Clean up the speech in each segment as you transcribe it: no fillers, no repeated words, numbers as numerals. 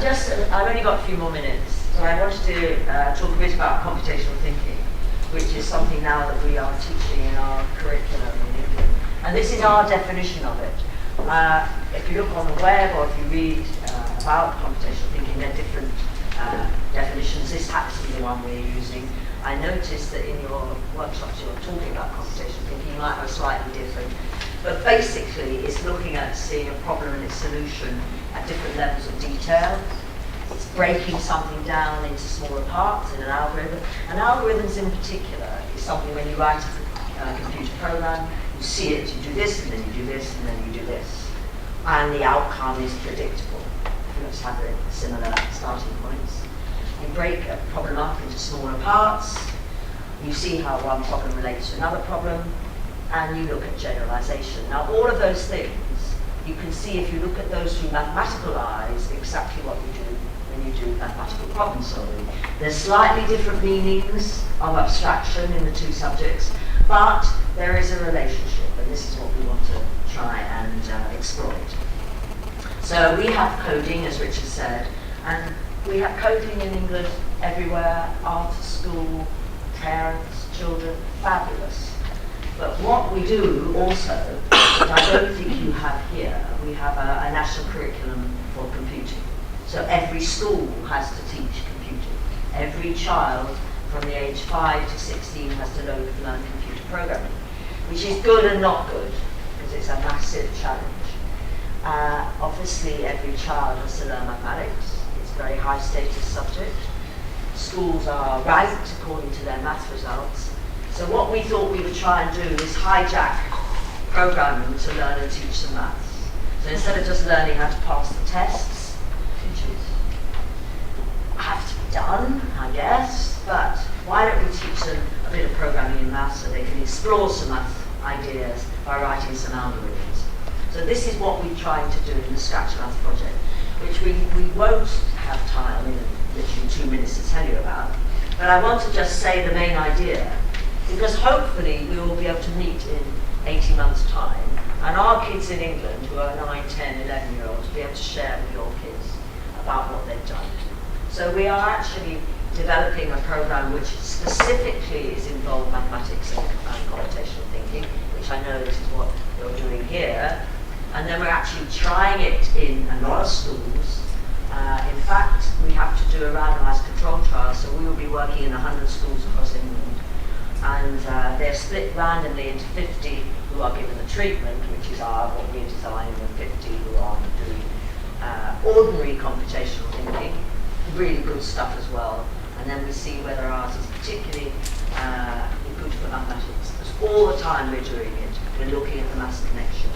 I've only got a few more minutes, so I wanted to talk a bit about computational thinking, which is something now that we are teaching in our curriculum in England. And this is our definition of it. If you look on the web or if you read about computational thinking, there are different definitions. This happens to be the one we're using. I noticed that in your workshops you're talking about computational thinking, you might have a slightly different. But basically it's looking at seeing a problem and its solution at different levels of detail. It's breaking something down into smaller parts in an algorithm. And algorithms in particular is something when you write a computer program, you see it, you do this, and then you do this, and then you do this. And the outcome is predictable. You just have similar starting points. You break a problem up into smaller parts, you see how one problem relates to another problem, and you look at generalization. Now all of those things, you can see if you look at those through mathematical eyes, exactly what you do when you do mathematical problem solving. There's slightly different meanings of abstraction in the two subjects, but there is a relationship, and this is what we want to try and exploit. So we have coding, as Richard said, and we have coding in England everywhere, after school, parents, children, fabulous. But what we do also, which I don't think you have here, we have a national curriculum for computing. So every school has to teach computing. Every child from the age 5 to 16 has to learn computer programming, which is good and not good, because it's a massive challenge. Obviously, every child has to learn mathematics. It's a very high status subject. Schools are ranked according to their math results. So what we thought we would try and do is hijack programming to learn and teach them maths. So instead of just learning how to pass the tests, which have to be done, I guess, but why don't we teach them a bit of programming in maths so they can explore some math ideas by writing some algorithms. So this is what we're trying to do in the Scratch Math project, which we won't have time in literally 2 minutes to tell you about. But I want to just say the main idea, because hopefully we will be able to meet in 18 months' time, and our kids in England, who are 9, 10, 11-year-olds, will be able to share with your kids about what they've done. So we are actually developing a program which specifically is involved mathematics and computational thinking, which I know this is what you're doing here. And then we're actually trying it in a lot of schools. In fact, we have to do a randomized control trial, so we will be working in 100 schools across England. And they're split randomly into 50 who are given the treatment, which is what we're designing, and 50 who are doing ordinary computational thinking, really good stuff as well. And then we see whether ours is particularly good for mathematics. Because all the time we're doing it, we're looking at the maths connection.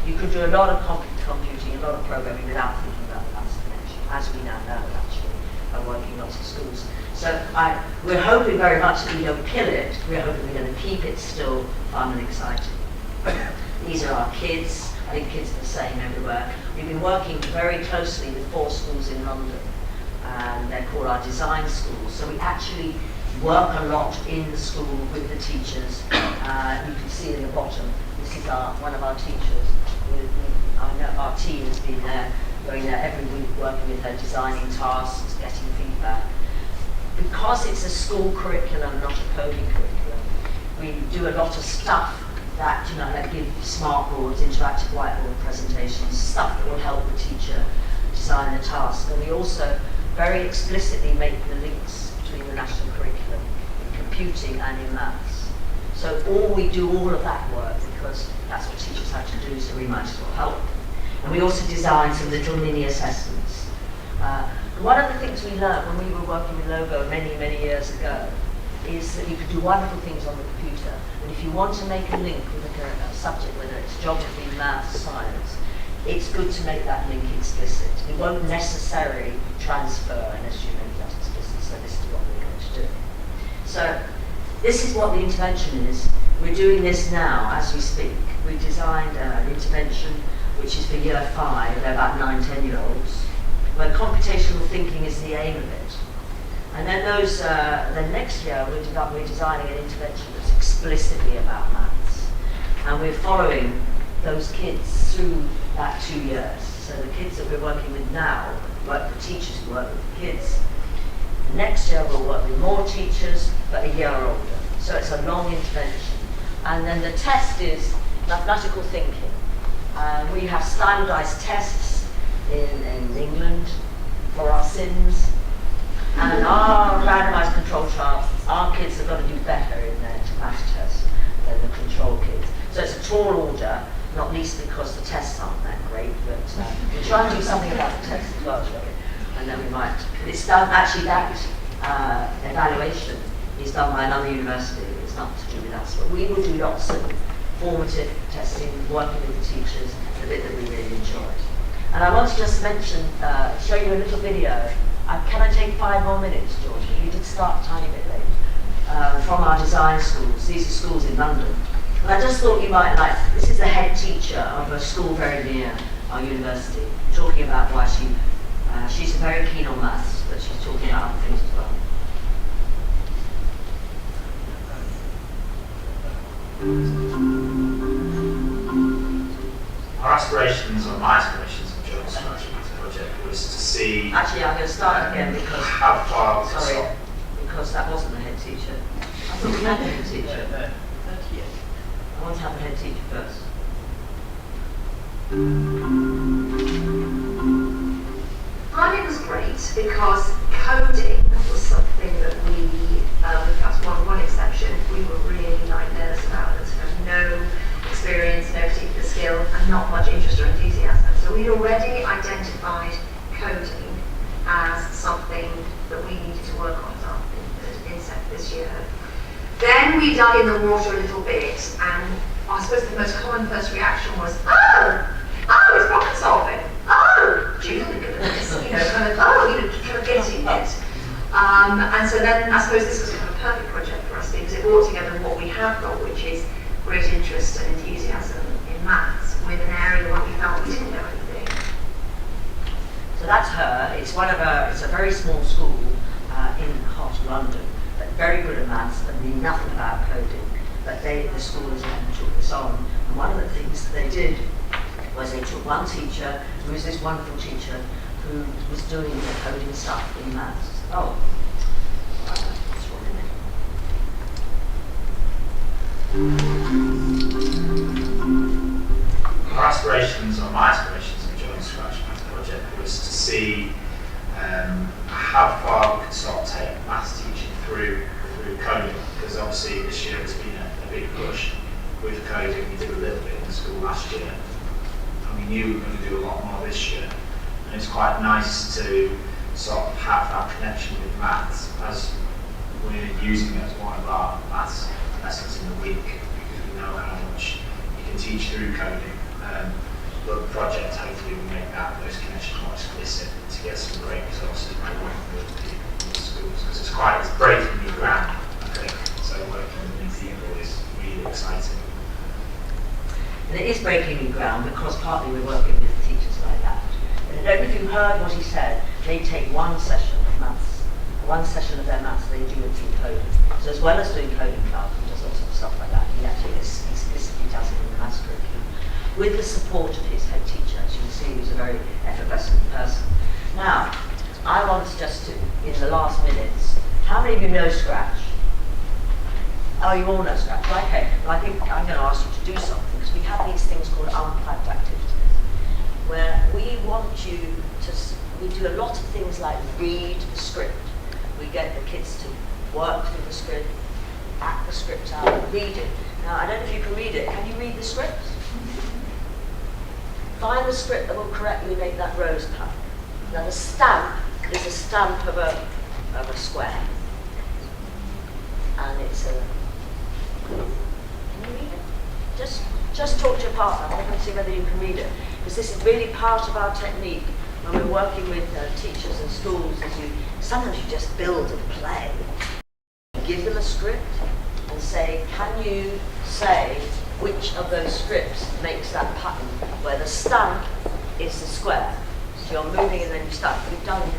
You could do a lot of computing, a lot of programming without thinking about the maths connection, as we now know actually, by working in lots of schools. So we're hoping very much that we don't kill it, we're hoping we're going to keep it still fun and exciting. These are our kids, I think kids are the same everywhere. We've been working very closely with 4 schools in London, and they're called our design schools. So we actually work a lot in the school with the teachers. You can see in the bottom, this is one of our teachers. I know our team has been there, going there every week, working with her, designing tasks, getting feedback. Because it's a school curriculum, not a coding curriculum, we do a lot of stuff that, like give smart boards, interactive whiteboard presentations, stuff that will help the teacher design the task. And we also very explicitly make the links between the national curriculum in computing and in maths. So we do all of that work because that's what teachers have to do, so we might as well help. And we also design some little mini assessments. One of the things we learned when we were working with Logo many, many years ago is that you could do wonderful things on the computer, but if you want to make a link with a subject, whether it's geography, maths, science, it's good to make that link explicit. It won't necessarily transfer unless you make that explicit, so this is what we're going to do. So this is what the intervention is. We're doing this now as we speak. We designed an intervention which is for year 5, they're about 9, 10-year-olds, where computational thinking is the aim of it. And then then next year we're designing an intervention that's explicitly about maths. And we're following those kids through that 2 years. So the kids that we're working with now, work teachers who work with the kids. Next year we'll work with more teachers, but a year older. So it's a long intervention. And then the test is mathematical thinking. We have standardized tests in England for our SIMS. And our randomized control trial, our kids have got to do better in their maths test than the control kids. So it's a tall order, not least because the tests aren't that great, but we'll try and do something about the tests as well, shall we? And then we might. It's done, actually that evaluation is done by another university. It's not to do with us, but we will do lots of formative testing, working with the teachers, the bit that we really enjoyed. And I want to just mention, show you a little video. Can I take 5 more minutes, George? You did start a tiny bit late. From our design schools. These are schools in London. And I just thought you might like, this is the head teacher of a school very near our university, talking about why she's very keen on maths, but she's talking about other things as well. Our aspirations, or my aspirations of Joint Scratch project was to see... Actually, I'm going to start again because... How far... Sorry, because that wasn't the head teacher. I thought we had a head teacher. I want to have a head teacher first. I think it was great because coding was something that we, with perhaps one exception, we were really nervous about. There was no experience, no particular skill, and not much interest or enthusiasm. So we'd already identified coding as something that we needed to work on in this year. Then we dug in the water a little bit, and I suppose the most common first reaction was, oh, it's problem solving. Oh, Jude's really good at this. Kind of getting it. And so then I suppose this was kind of a perfect project for us because it brought together what we have got, which is great interest and enthusiasm in maths, with an area where we felt we didn't know anything. So that's her. It's it's a very small school in the heart of London, but very good at maths, but knew nothing about coding. But the school is then took this on, and one of the things that they did was they took one teacher, who was this wonderful teacher, who was doing the coding stuff in maths. Oh, what's wrong in it? Our aspirations, or my aspirations of Joint Scratch project was to see how far we could sort of take maths teaching through coding, because obviously this year has been a big push with coding. We did a little bit in the school last year, and we knew we were going to do a lot more this year. And it's quite nice to sort of have that connection with maths as we're using it as one of our maths lessons in the week, because we know how much you can teach through coding. But the project hopefully will make those connections more explicit to get some great resources by working with the schools, because it's breaking new ground, I think. So working with new people is really exciting. And it is breaking new ground because partly we're working with teachers like that. And I don't know if you heard what he said. They take one session of maths, one session of their maths, they do it through coding. So as well as doing coding club, he does lots of stuff like that. He actually explicitly does it in the maths curriculum, with the support of his head teacher. As you can see, he's a very effervescent person. Now, I want just to, in the last minutes, how many of you know Scratch? Oh, you all know Scratch, right? Okay. Well, I think I'm going to ask you to do something, because we have these things called unplugged activities, where we want you to, we do a lot of things like read the script. We get the kids to work through the script, act the script out, read it. Now, I don't know if you can read it. Can you read the script? Find the script that will correctly make that rose pattern. Now the stamp is a stamp of a square. And it's a... Can you read it? Just talk to your partner. I want to see whether you can read it. Because this is really part of our technique when we're working with teachers and schools. Sometimes you just build and play. Give them a script and say, can you say which of those scripts makes that pattern where the stamp is the square? So you're moving and then you start. We've done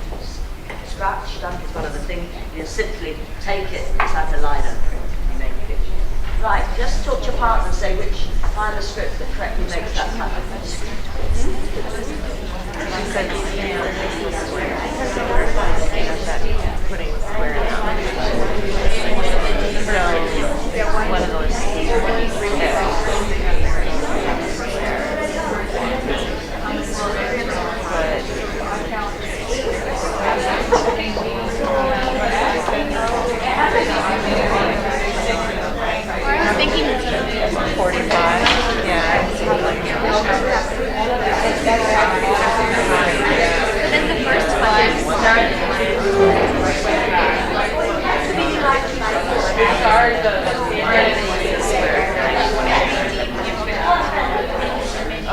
Scratch. Stamp is one of the things. You simply take it, it's like a liner print, and you make a picture. Right, just talk to your partner and say find the script that correctly makes that pattern.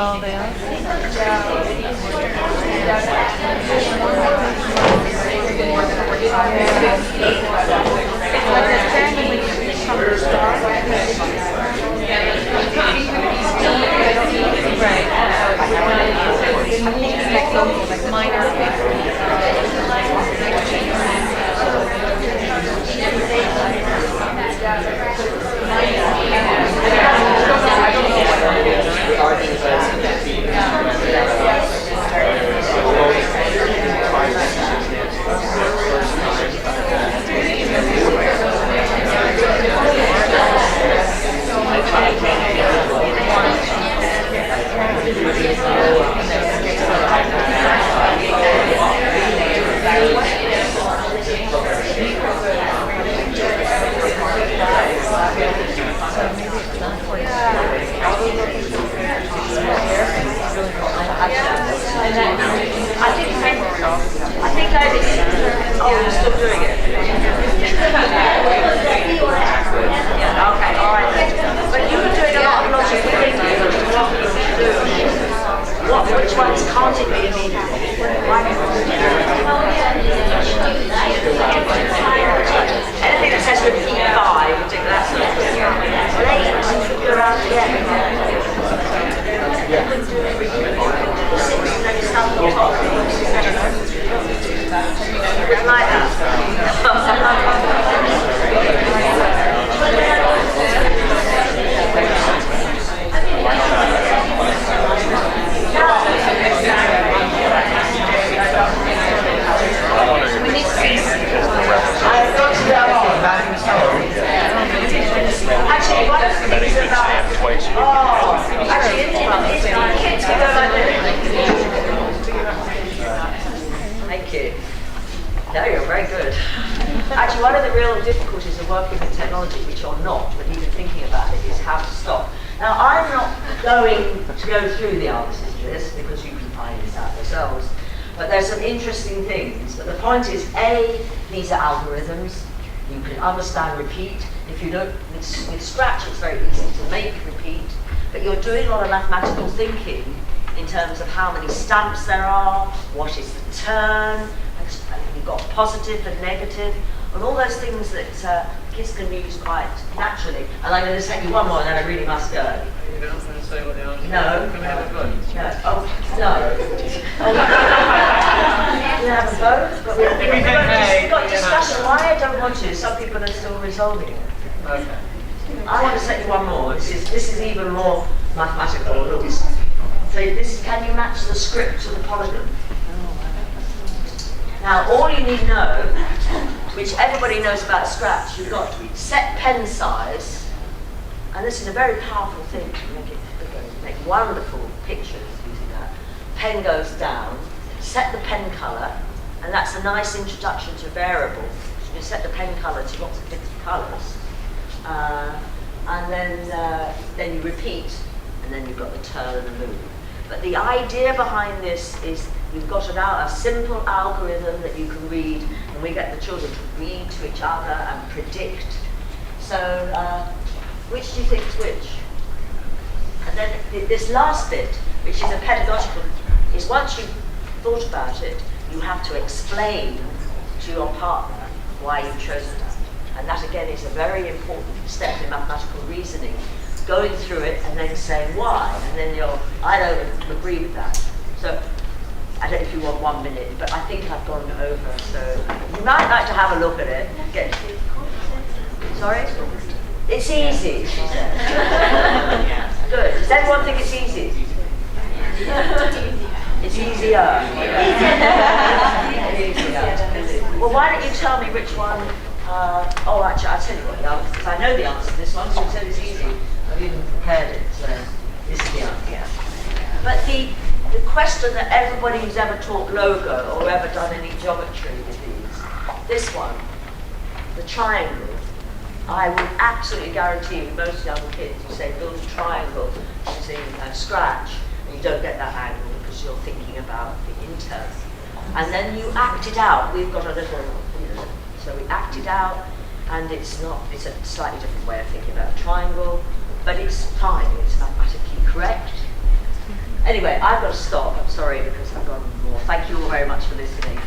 Oh, they are? I think oh, you're still doing it. Yeah, okay, all right then. But you were doing a lot of logical thinking as to what you should do. Which ones can't it be immediately? Anything that says repeat 5, you think that's not good. Well, 8, you should go around again. 6, and then you start on top. It's like that. Actually, one of the things about kids can go like this. Thank you. No, you're very good. Actually, one of the real difficulties of working with technology, which you're not, but even thinking about it, is how to stop. Now, I'm not going to go through the answers to this because you can find this out yourselves. But there's some interesting things. But the point is, A, these are algorithms. You can understand repeat. If you don't, with Scratch, it's very easy to make repeat. But you're doing a lot of mathematical thinking in terms of how many stamps there are, what is the turn, you've got positive and negative, and all those things that kids can use quite naturally. And I'm going to take you one more, and then I really must go. You don't want to say what the answer is? No. Can we have a vote? No. Oh, no. You have a vote, but we've got discussion. Why I don't want to, some people are still resolving it. Okay. I want to say you one more. This is even more mathematical. Look, so this, can you match the script to the polygon? Now, all you need to know, which everybody knows about Scratch, you've got set pen size, and this is a very powerful thing to make it bigger, make wonderful pictures using that. Pen goes down, set the pen colour, and that's a nice introduction to variables. You can set the pen colour to lots of different colours. And then you repeat, and then you've got the turn and the move. But the idea behind this is you've got a simple algorithm that you can read, and we get the children to read to each other and predict. So, which do you think is which? And then this last bit, which is a pedagogical, is once you've thought about it, you have to explain to your partner why you've chosen that. And that again is a very important step in mathematical reasoning. Going through it and then saying why, and then I don't agree with that. So I don't know if you want 1 minute, but I think I've gone over. So you might like to have a look at it. Sorry? It's easy, she said. Good. Does everyone think it's easy? It's easier. Well, why don't you tell me which one? Actually, I'll tell you what the answer is, because I know the answer to this one, so you said it's easy. I've even prepared it, so this is the answer. Yeah. But the question that everybody who's ever taught logo or ever done any geometry with this one, the triangle, I would absolutely guarantee with most young kids, you say build a triangle using Scratch, and you don't get that angle because you're thinking about the internal. and then you act it out. We've got a little, so we act it out, and it's a slightly different way of thinking about a triangle, but it's fine, it's mathematically correct. Anyway, I've got to stop. I'm sorry because I've gone more. Thank you all very much for listening.